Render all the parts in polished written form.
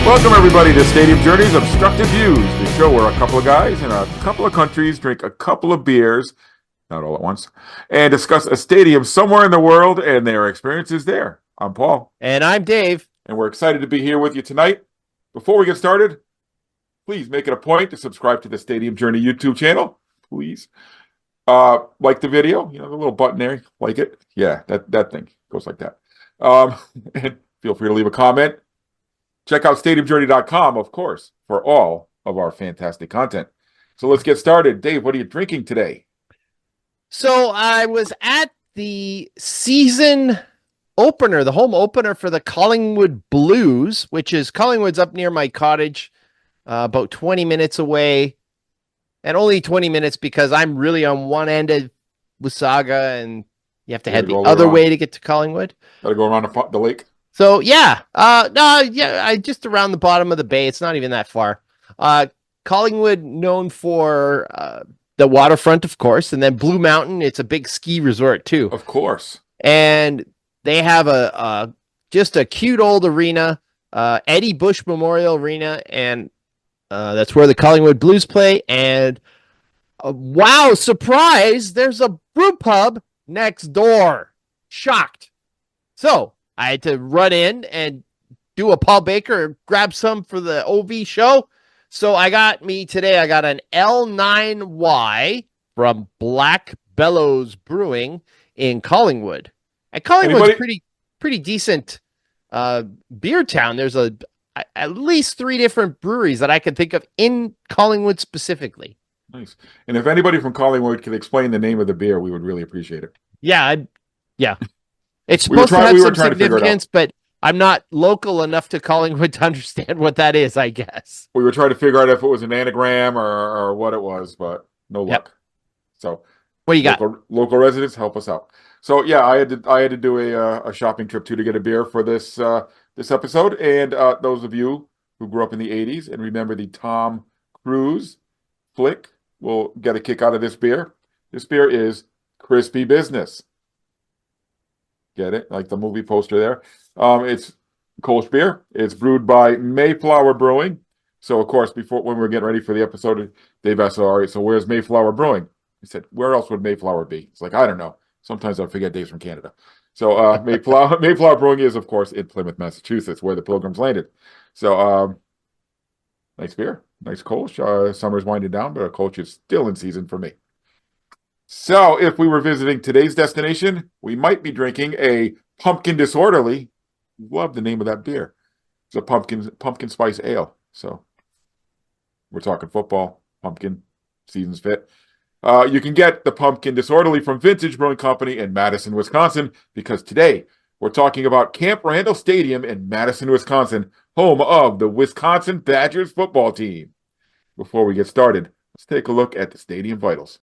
Welcome, everybody, to Stadium Journey's Obstructed Views, the show where a couple of guys in a couple of countries drink a couple of beers, not all at once, and discuss a stadium somewhere in the world and their experiences there. I'm Paul. And I'm Dave. And we're excited to be here with you tonight. Before we get started, please make it a point to subscribe to the Stadium Journey YouTube channel, please. Like the video, the little button there, like it. Yeah, that thing goes like that. And feel free to leave a comment. Check out stadiumjourney.com, of course, for all of our fantastic content. So let's get started. Dave, what are you drinking today? So I was at the season opener, the home opener for the Collingwood Blues, which is Collingwood's up near my cottage, about 20 minutes away. And only 20 minutes because I'm really on one end of Wasaga and you have to head the other way to get to Collingwood. Got to go around the lake. So I just around the bottom of the bay. It's not even that far. Collingwood known for the waterfront, of course, and then Blue Mountain. It's a big ski resort too, of course. And they have just a cute old arena, Eddie Bush Memorial Arena, and that's where the Collingwood Blues play. And wow, surprise! There's a brew pub next door. Shocked. So I had to run in and do a Paul Baker, grab some for the OV show. So I got an L9Y from Black Bellows Brewing in Collingwood. And Collingwood's pretty decent beer town. There's at least 3 different breweries that I can think of in Collingwood specifically. Nice. And if anybody from Collingwood could explain the name of the beer, we would really appreciate it. Yeah. It's supposed to have some significance, but I'm not local enough to Collingwood to understand what that is, I guess. We were trying to figure out if it was an anagram or what it was, but no luck. Yep. So what you got? Local residents, help us out. So yeah, I had to do a shopping trip too to get a beer for this episode. And those of you who grew up in the 80s and remember the Tom Cruise flick will get a kick out of this beer. This beer is Crispy Business. Get it? Like the movie poster there. It's Kolsch beer. It's brewed by Mayflower Brewing. So, of course, when we were getting ready for the episode, Dave asked, all right, so where's Mayflower Brewing? He said, where else would Mayflower be? It's like, I don't know. Sometimes I forget Dave's from Canada. So Mayflower Brewing is, of course, in Plymouth, Massachusetts, where the Pilgrims landed. So nice beer. Nice Kolsch. Summer's winding down, but a Kolsch is still in season for me. So if we were visiting today's destination, we might be drinking a Pumpkin Disorderly. Love the name of that beer. It's a pumpkin spice ale. So we're talking football, pumpkin, seasons fit. You can get the Pumpkin Disorderly from Vintage Brewing Company in Madison, Wisconsin, because today we're talking about Camp Randall Stadium in Madison, Wisconsin, home of the Wisconsin Badgers football team. Before we get started, let's take a look at the stadium vitals.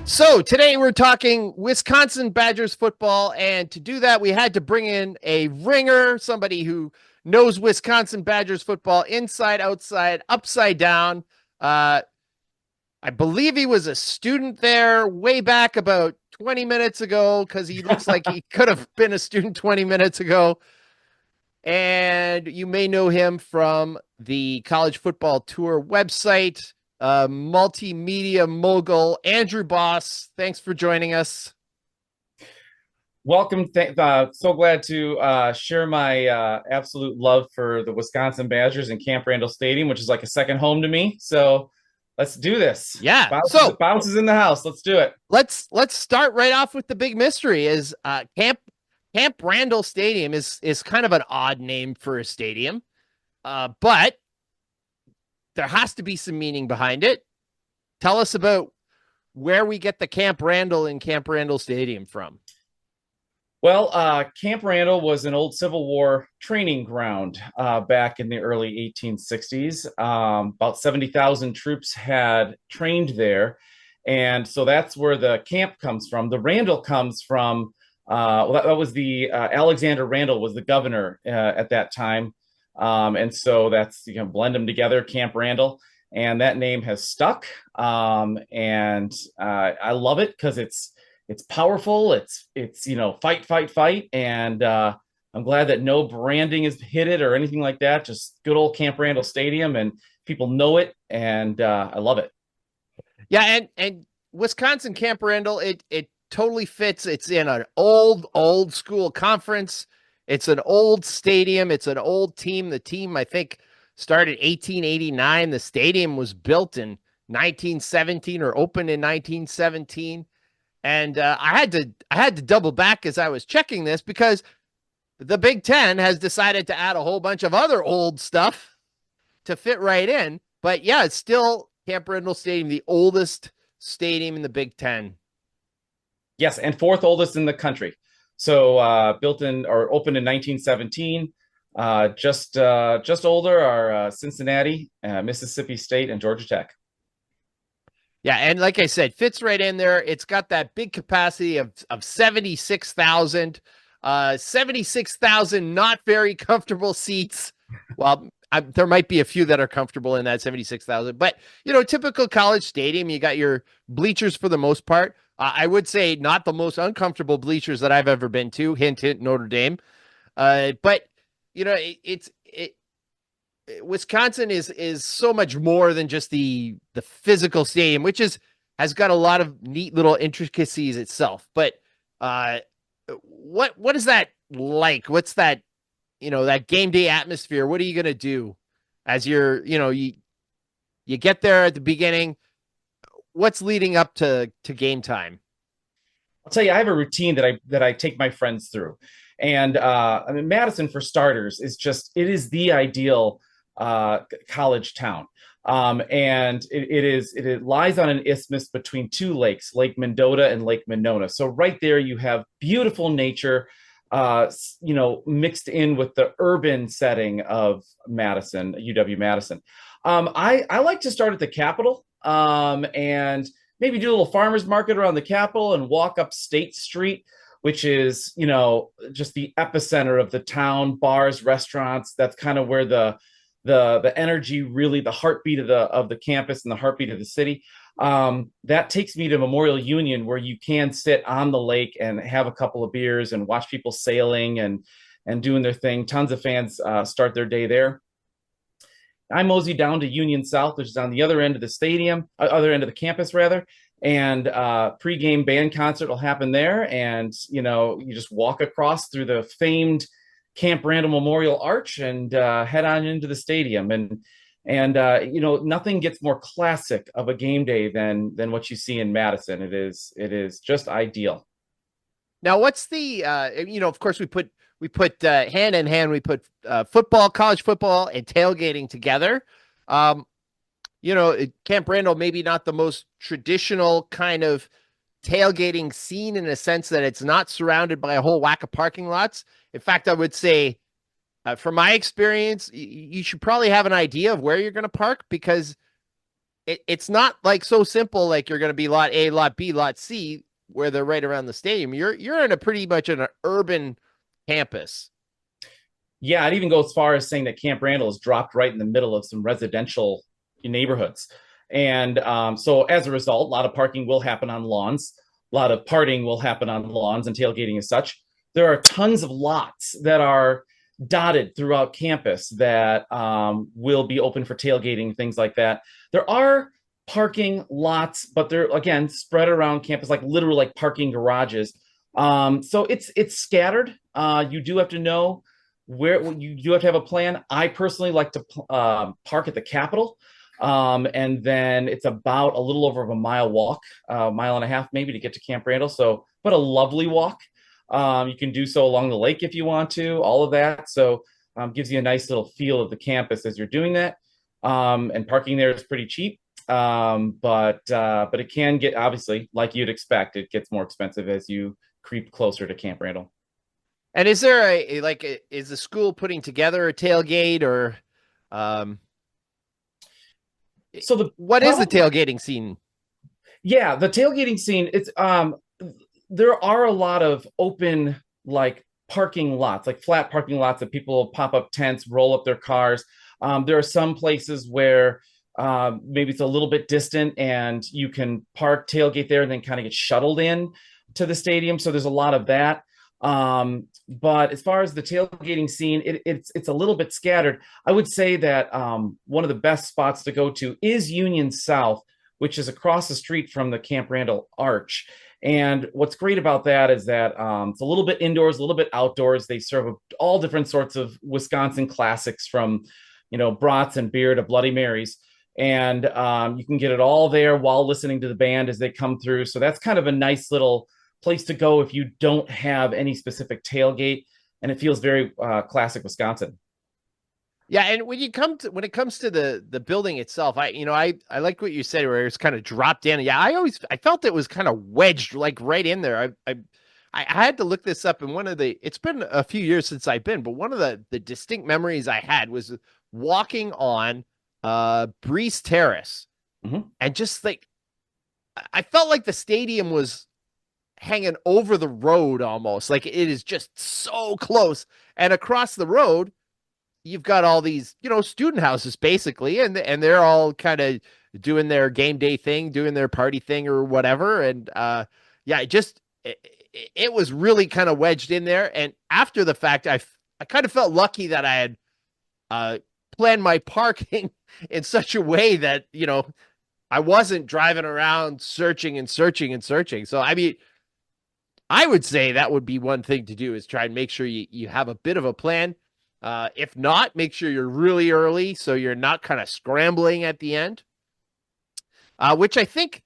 So today we're talking Wisconsin Badgers football, and to do that we had to bring in a ringer, somebody who knows Wisconsin Badgers football inside, outside, upside down. I believe he was a student there way back about 20 minutes ago because he looks like he could have been a student 20 minutes ago. And you may know him from the College Football Tour website. Multimedia mogul Andrew Bauhs, thanks for joining us. Welcome. So glad to share my absolute love for the Wisconsin Badgers and Camp Randall Stadium, which is like a second home to me. So let's do this. Yeah. Bauhs is in the house. Let's do it. Let's start right off with the big mystery. Is Camp Randall Stadium is kind of an odd name for a stadium, but there has to be some meaning behind it. Tell us about where we get the Camp Randall and Camp Randall Stadium from. Well, Camp Randall was an old Civil War training ground back in the early 1860s. About 70,000 troops had trained there. And so that's where the camp comes from. The Randall comes from, that was the Alexander Randall was the governor at that time. And so that's, blend them together, Camp Randall. and that name has stuck. And I love it because it's powerful. It's fight, fight, fight, and I'm glad that no branding has hit it or anything like that. Just good old Camp Randall Stadium, and people know it, and I love it. Yeah, and Wisconsin Camp Randall, it totally fits. It's in an old school conference. It's an old stadium. It's an old team. The team, I think, started 1889. The stadium was built in 1917 or opened in 1917. And I had to double back as I was checking this because the Big Ten has decided to add a whole bunch of other old stuff to fit right in. But yeah, it's still Camp Randall Stadium, the oldest stadium in the Big Ten. Yes, and fourth oldest in the country. So built in or opened in 1917. Just older are Cincinnati, Mississippi State, and Georgia Tech. Yeah, and like I said, fits right in there. It's got that big capacity of 76,000. 76,000 not very comfortable seats. Well, there might be a few that are comfortable in that 76,000, but typical college stadium, you got your bleachers for the most part. I would say not the most uncomfortable bleachers that I've ever been to. Hint, hint, Notre Dame. But Wisconsin is so much more than just the physical stadium, which has got a lot of neat little intricacies itself. But what is that like? What's that that game day atmosphere? What are you gonna do as you get there at the beginning? What's leading up to game time? I'll tell you, I have a routine that I take my friends through, and I mean, Madison, for starters, it is the ideal college town. And it lies on an isthmus between two lakes, Lake Mendota and Lake Monona. So right there, you have beautiful nature, mixed in with the urban setting of Madison, UW Madison. I like to start at the Capitol, and maybe do a little farmers market around the Capitol and walk up State Street, which is, just the epicenter of the town, bars, restaurants. That's kind of where the energy, really the heartbeat of the campus and the heartbeat of the city. That takes me to Memorial Union, where you can sit on the lake and have a couple of beers and watch people sailing and doing their thing. Tons of fans start their day there. I mosey down to Union South, which is on the other end of the stadium, other end of the campus rather, and pregame band concert will happen there. And you just walk across through the famed Camp Randall Memorial Arch and head on into the stadium. And nothing gets more classic of a game day than what you see in Madison. It is just ideal. Now, what's the of course we put hand in hand, we put football, college football, and tailgating together. Camp Randall, maybe not the most traditional kind of tailgating scene in a sense that it's not surrounded by a whole whack of parking lots. In fact, I would say, from my experience, you should probably have an idea of where you're going to park, because it's not like so simple, like you're going to be lot A, lot B, lot C, where they're right around the stadium. You're in a pretty much an urban campus. Yeah, I'd even go as far as saying that Camp Randall is dropped right in the middle of some residential neighborhoods. And so as a result, a lot of parking will happen on lawns. A lot of partying will happen on lawns and tailgating as such. There are tons of lots that are dotted throughout campus that will be open for tailgating, things like that. There are parking lots, but they're, again, spread around campus, like literally like parking garages. So it's scattered. You do have to know where you do have to have a plan. I personally like to park at the Capitol. And then it's about a little over a mile walk, a mile and a half maybe, to get to Camp Randall. So, but a lovely walk. You can do so along the lake if you want to, all of that. So gives you a nice little feel of the campus as you're doing that. And parking there is pretty cheap. But it can get, obviously, like you'd expect, it gets more expensive as you creep closer to Camp Randall. And is there is the school putting together a tailgate, or what is the tailgating scene? Yeah, the tailgating scene, it's there are a lot of open, like, parking lots, like flat parking lots that people pop up tents, roll up their cars. There are some places where Maybe it's a little bit distant, and you can park, tailgate there, and then kind of get shuttled in to the stadium. So there's a lot of that. But as far as the tailgating scene, it's a little bit scattered. I would say that one of the best spots to go to is Union South, which is across the street from the Camp Randall Arch. And what's great about that is that it's a little bit indoors, a little bit outdoors. They serve all different sorts of Wisconsin classics, from brats and beer to Bloody Marys. And you can get it all there while listening to the band as they come through. So that's kind of a nice little place to go if you don't have any specific tailgate, and it feels very classic Wisconsin. Yeah, and when it comes to the building itself, I like what you said, where it's kind of dropped in. Yeah, I felt it was kind of wedged like right in there. I had to look this up, and it's been a few years since I've been, but one of the distinct memories I had was walking on Breeze Terrace, and just like I felt like the stadium was hanging over the road almost, like it is just so close. And across the road, you've got all these, student houses basically, and they're all kind of doing their game day thing, doing their party thing or whatever. And yeah, it was really kind of wedged in there. And after the fact, I kind of felt lucky that I had planned my parking in such a way that, I wasn't driving around searching and searching and searching. So, I mean, I would say that would be one thing to do, is try and make sure you have a bit of a plan. If not, make sure you're really early so you're not kind of scrambling at the end, which I think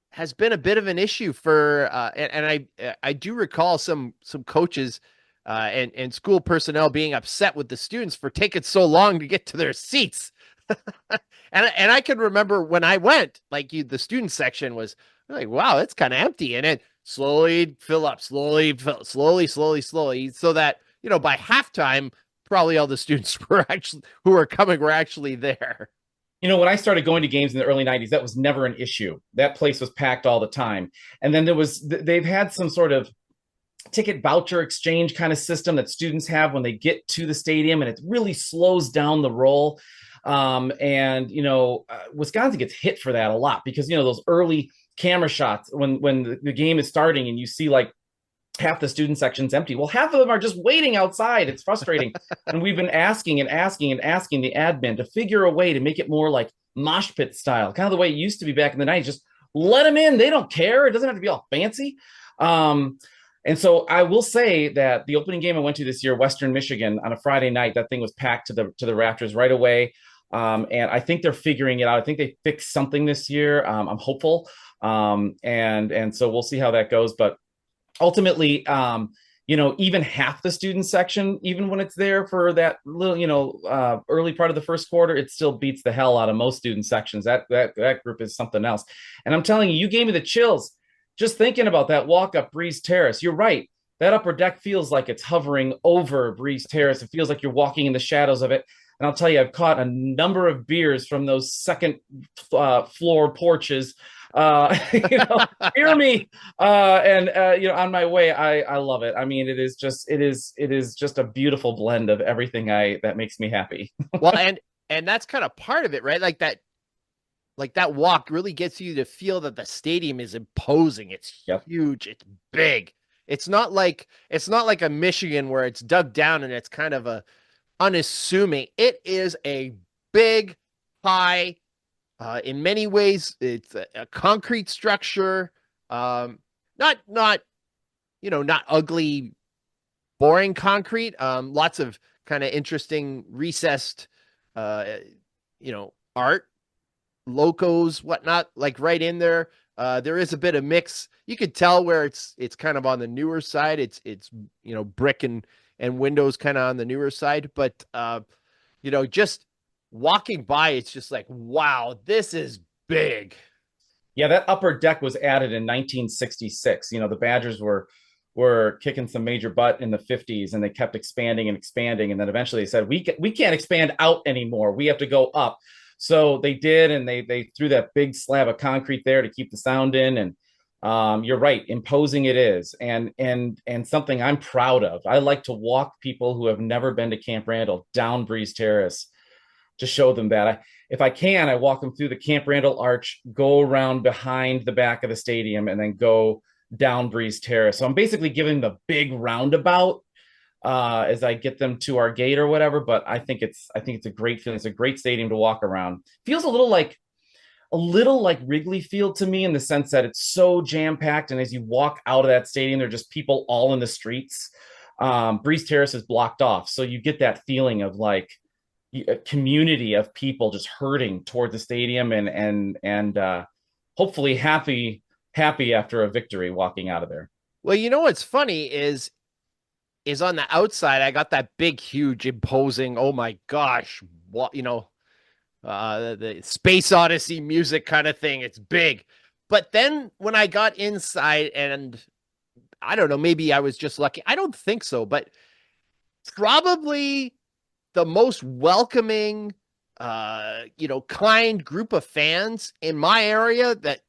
has been a bit of an issue for, and I do recall some coaches and school personnel being upset with the students for taking so long to get to their seats. And I can remember when I went, like the student section was like, wow, it's kind of empty, and it slowly fill up, slowly, so that by halftime, probably all the students who were coming were actually there. When I started going to games in the early 90s, that was never an issue. That place was packed all the time. And then they've had some sort of ticket voucher exchange kind of system that students have when they get to the stadium, and it really slows down the roll. Wisconsin gets hit for that a lot, because, those early camera shots when the game is starting and you see like half the student section's empty. Well, half of them are just waiting outside. It's frustrating. And we've been asking the admin to figure a way to make it more like mosh pit style, kind of the way it used to be back in the 90s. Just let them in. They don't care. It doesn't have to be all fancy. And so I will say that the opening game I went to this year, Western Michigan, on a Friday night, that thing was packed to the rafters right away. And I think they're figuring it out. I think they fixed something this year. I'm hopeful. And so we'll see how that goes. But ultimately, even half the student section, even when it's there for that little, early part of the first quarter, it still beats the hell out of most student sections. That group is something else. And I'm telling you, you gave me the chills just thinking about that walk up Breeze Terrace. You're right. That upper deck feels like it's hovering over Breeze Terrace. It feels like you're walking in the shadows of it. And I'll tell you, I've caught a number of beers from those second floor porches. Hear me. On my way, I love it. I mean, it is just a beautiful blend of everything that makes me happy. Well, and that's kind of part of it, right? Like that walk really gets you to feel that the stadium is imposing. It's huge. It's big. It's not like a Michigan where it's dug down and it's kind of a unassuming. It is a big, high, in many ways, it's a concrete structure. Not ugly, boring concrete. Lots of kind of interesting recessed, art, locos, whatnot, like right in there. There is a bit of mix. You could tell where it's kind of on the newer side. It's brick and windows kind of on the newer side, but just walking by, it's just like, wow, this is big. Yeah, that upper deck was added in 1966. The Badgers were kicking some major butt in the 50s, and they kept expanding and expanding, and then eventually they said we can't expand out anymore. We have to go up. So they did, and they threw that big slab of concrete there to keep the sound in. And you're right, imposing it is, and something I'm proud of. I like to walk people who have never been to Camp Randall down Breeze Terrace to show them that. if I can, I walk them through the Camp Randall Arch, go around behind the back of the stadium, and then go down Breeze Terrace. So I'm basically giving the big roundabout as I get them to our gate or whatever. But I think it's a great feeling. It's a great stadium to walk around. Feels a little like Wrigley Field to me in the sense that it's so jam packed, and as you walk out of that stadium, there are just people all in the streets. Breeze Terrace is blocked off, so you get that feeling of like a community of people just herding toward the stadium and hopefully happy after a victory walking out of there. Well, you know what's funny is on the outside, I got that big, huge, imposing, oh my gosh, what, the Space Odyssey music kind of thing. It's big. But then when I got inside, and I don't know, maybe I was just lucky. I don't think so, but probably the most welcoming, kind group of fans in my area that,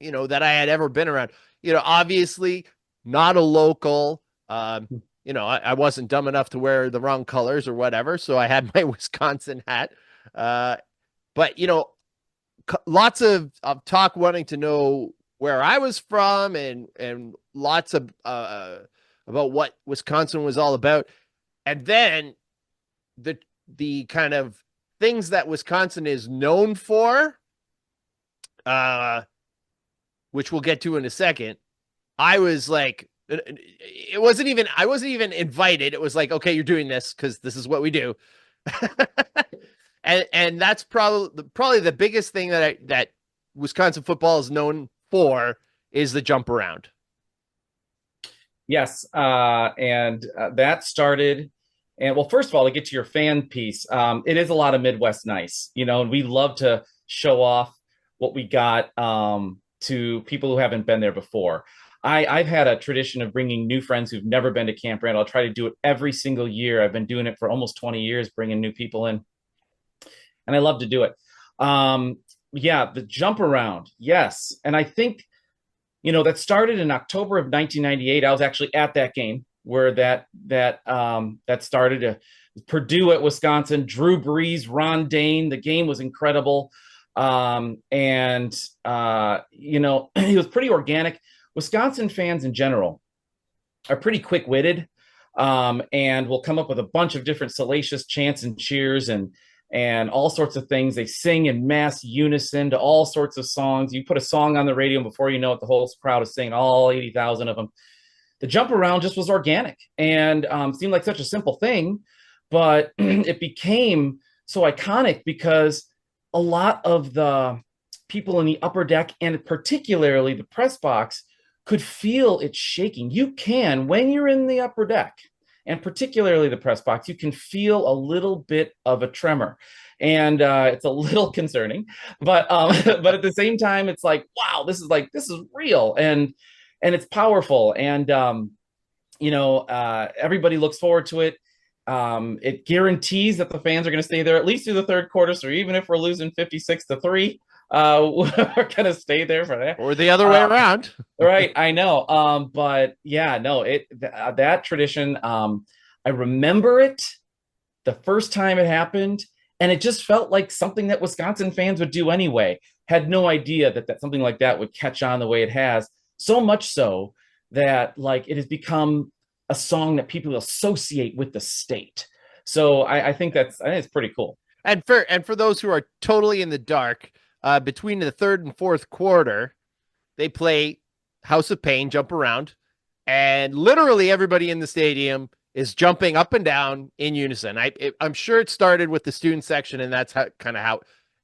that I had ever been around. Obviously not a local, I wasn't dumb enough to wear the wrong colors or whatever. So I had my Wisconsin hat. But lots of talk wanting to know where I was from and lots of about what Wisconsin was all about. And then the kind of things that Wisconsin is known for, which we'll get to in a second. I was like, I wasn't even invited. It was like, okay, you're doing this because this is what we do. and that's probably the biggest thing that Wisconsin football is known for is the jump around. Yes, and that started. And well, first of all, to get to your fan piece, it is a lot of Midwest nice, and we love to show off what we got to people who haven't been there before. I've had a tradition of bringing new friends who've never been to Camp Randall. I'll try to do it every single year. I've been doing it for almost 20 years, bringing new people in, and I love to do it. Yeah, the jump around, yes, and I think that started in October of 1998. I was actually at that game where that started. Purdue at Wisconsin, Drew Brees, Ron Dane. The game was incredible, and he was pretty organic. Wisconsin fans in general are pretty quick-witted, and will come up with a bunch of different salacious chants and cheers and all sorts of things. They sing in mass unison to all sorts of songs. You put a song on the radio, and before you know it, the whole crowd is singing, all 80,000 of them. The jump around just was organic and seemed like such a simple thing, but it became so iconic because a lot of the people in the upper deck, and particularly the press box, could feel it shaking. You can, when you're in the upper deck, and particularly the press box, you can feel a little bit of a tremor. And it's a little concerning, but but at the same time, it's like, wow, this is real and it's powerful. And everybody looks forward to it. It guarantees that the fans are going to stay there at least through the third quarter. So even if we're losing 56-3, we're going to stay there for that. Or the other way around. Right. I know. But yeah, no, that tradition, I remember it the first time it happened, and it just felt like something that Wisconsin fans would do anyway. Had no idea that something like that would catch on the way it has. So much so that like it has become a song that people associate with the state. So I think it's pretty cool. And for those who are totally in the dark, between the third and fourth quarter, they play House of Pain, Jump Around, and literally everybody in the stadium is jumping up and down in unison. I'm sure it started with the student section, and that's how,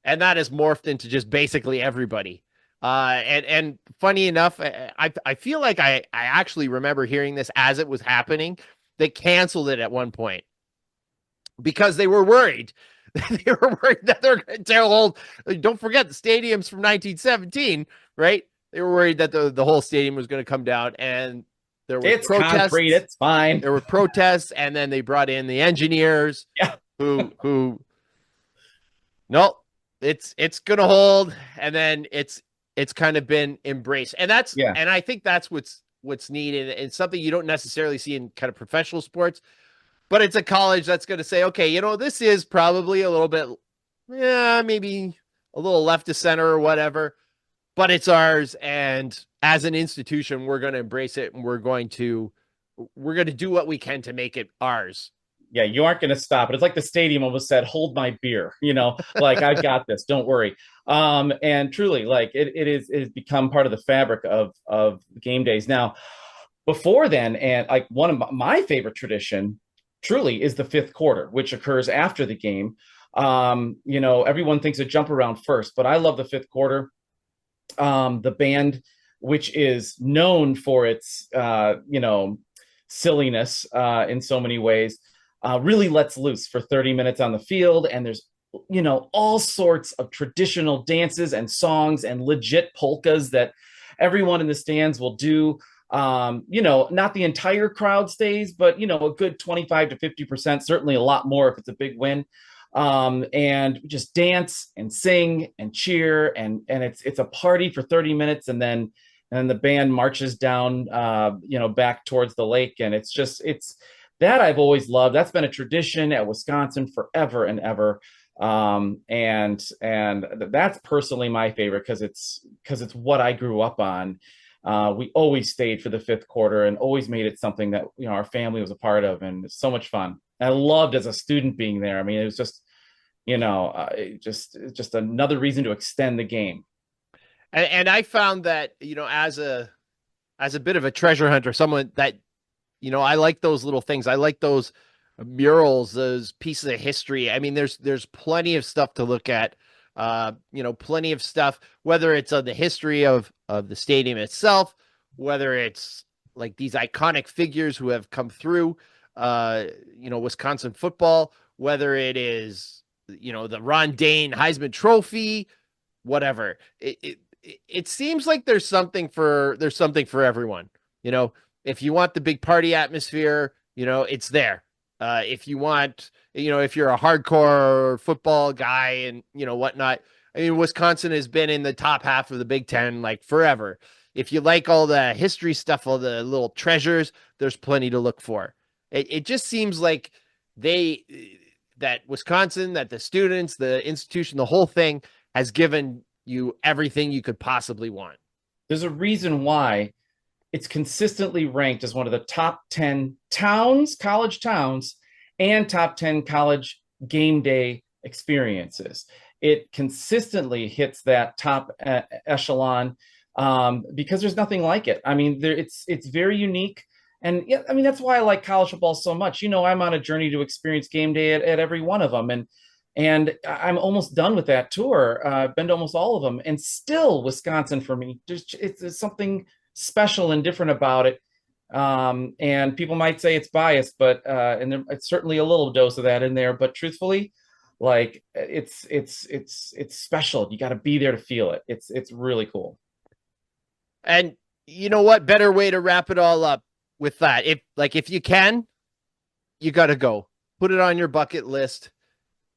and that has morphed into just basically everybody. And funny enough, I feel like I actually remember hearing this as it was happening. They canceled it at one point because they were worried. They were worried that they're going to tell old. Don't forget the stadium's from 1917, right? They were worried that the whole stadium was going to come down, and there were protests. Concrete, it's fine. There were protests, and then they brought in the engineers, who no, it's going to hold, and then it's kind of been embraced, and and I think that's what's needed. It's something you don't necessarily see in kind of professional sports, but it's a college that's going to say, okay, this is probably a little bit yeah, maybe a little left to center or whatever, but it's ours. And as an institution, we're going to embrace it, and we're going to do what we can to make it ours. Yeah, you aren't going to stop it. It's like the stadium almost said, "Hold my beer," like I've got this. Don't worry. And truly, like it has become part of the fabric of game days now. Before then, and like one of my favorite tradition, truly, is the fifth quarter, which occurs after the game. Everyone thinks a jump around first, but I love the fifth quarter. The band, which is known for its silliness in so many ways, really lets loose for 30 minutes on the field, and there's all sorts of traditional dances and songs and legit polkas that everyone in the stands will do. Not the entire crowd stays, but a good 25 to 50%, certainly a lot more if it's a big win. And just dance and sing and cheer, and it's a party for 30 minutes, and then the band marches down back towards the lake, and it's that I've always loved. That's been a tradition at Wisconsin forever and ever. And that's personally my favorite because it's what I grew up on. We always stayed for the fifth quarter and always made it something that our family was a part of, and it's so much fun. I loved as a student being there. I mean, it was just just another reason to extend the game. And I found that as a bit of a treasure hunter, someone that I like those little things. I like those murals, those pieces of history. I mean, there's plenty of stuff to look at. Plenty of stuff, whether it's on the history of the stadium itself, whether it's like these iconic figures who have come through Wisconsin football, whether it is the Ron Dane Heisman Trophy, whatever. It seems like there's something for everyone. If you want the big party atmosphere, it's there. If you want, if you're a hardcore football guy and whatnot, I mean, Wisconsin has been in the top half of the Big Ten like forever. If you like all the history stuff, all the little treasures, there's plenty to look for. It just seems like that Wisconsin, that the students, the institution, the whole thing has given you everything you could possibly want. There's a reason why it's consistently ranked as one of the top 10 towns, college towns, and top 10 college game day experiences. It consistently hits that top echelon because there's nothing like it. I mean, it's very unique. And yeah, I mean, that's why I like college football so much. I'm on a journey to experience game day at every one of them. And I'm almost done with that tour. I've been to almost all of them. And still, Wisconsin for me, it's something special and different about it. And people might say it's biased, but it's certainly a little dose of that in there. But truthfully, like it's special. You got to be there to feel it. It's really cool. And you know what? Better way to wrap it all up with that. If you can, you got to go. Put it on your bucket list.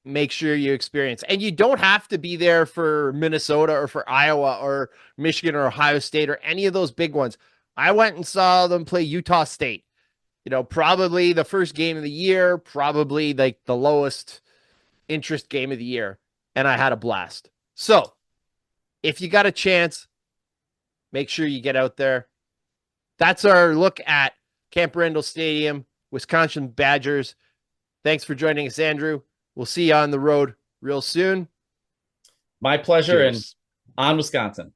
Make sure you experience. And you don't have to be there for Minnesota or for Iowa or Michigan or Ohio State or any of those big ones. I went and saw them play Utah State. Probably the first game of the year, probably like the lowest interest game of the year. And I had a blast. So if you got a chance, make sure you get out there. That's our look at Camp Randall Stadium, Wisconsin Badgers. Thanks for joining us, Andrew. We'll see you on the road real soon. My pleasure. Cheers. And on Wisconsin.